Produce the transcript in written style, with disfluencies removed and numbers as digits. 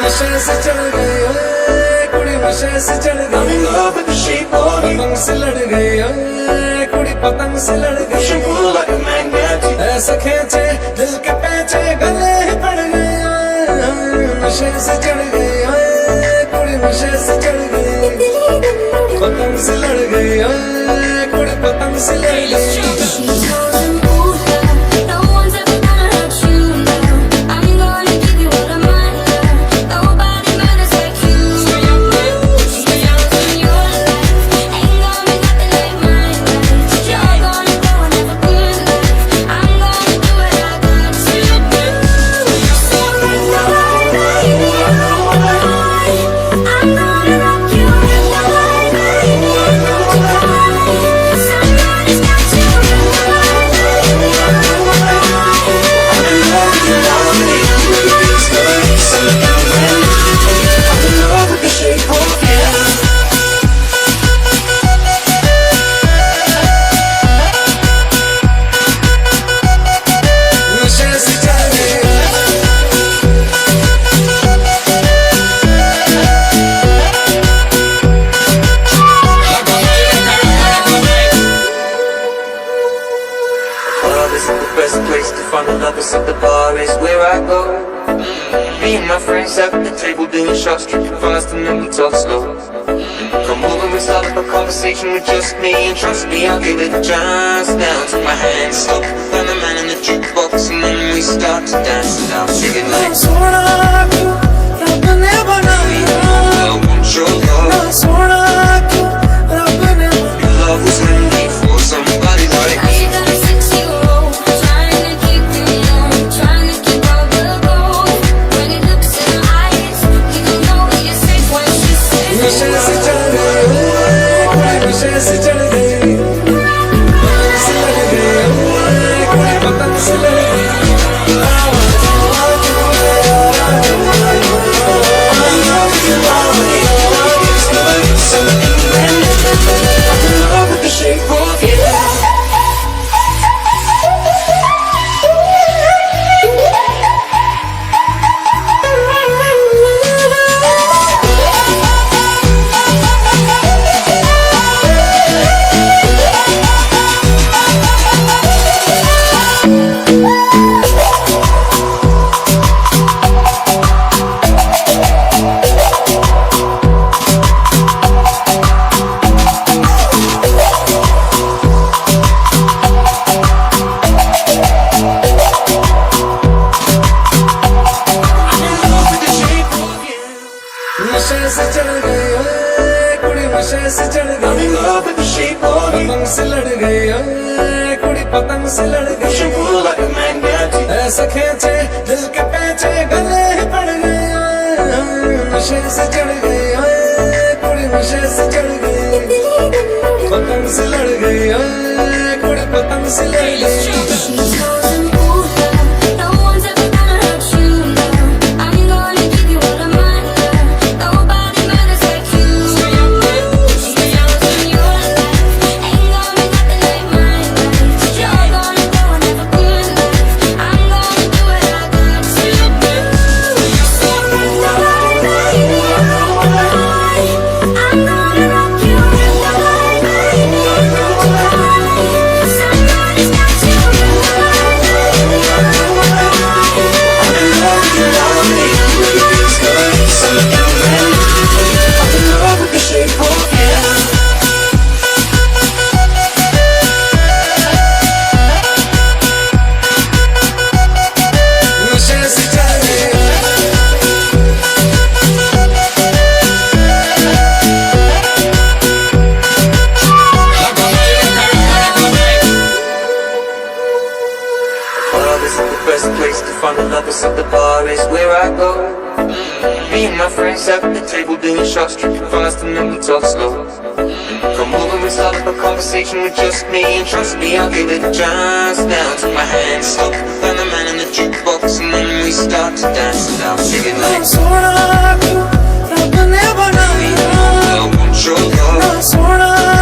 नशे से चढ़ गई ओए कुड़ी नशे से चढ़ गई पतंग से लड़ गई ओए कुड़ी पतंग से लड़ गई ऐसा खींचे दिल के पेचे गले ही पड़ गई नशे से चढ़ गई ओए कुड़ी नशे से चढ़ गई पतंग से लड़ गई ओए कुड़ी पतंग से लड़ गई Best place to find lovers at the bar is where I go. Me and my friends at the table doing shots, tripping fast and then we talk slow. Come over and start up a conversation with just me, and trust me, I'll give it a chance. Now take my hand, stop, find the man in the jukebox, and then we start to dance. And I'll sing it like Sona tu, Rab ne banaya. I want your love. Sona tu, Rab ne banaya. Your love was handmade for somebody like me. नशे से चढ़ गई ओए कुड़ी नशे से चढ़ गई पतंग से लड़ गई ओए कुड़ी पतंग से लड़ गई ऐसा खींचे दिल के पेचे गले ही पड़ गई नशे से चढ़ गई ओए कुड़ी नशे से चढ़ गई पतंग से लड़ गई ओए कुड़ी पतंग से लड़ गई Best place to find lovers at the bar is where I go. Me and my friends at the table doing shots, tripping fast and then we talk slow. Come over and start up a conversation with just me, and trust me, I'll give it a chance. Now take my hand, stop, find the man in the jukebox, and then we start to dance. And I'll sing it like Sona tu, Rab ne banaya. I want your love. Sona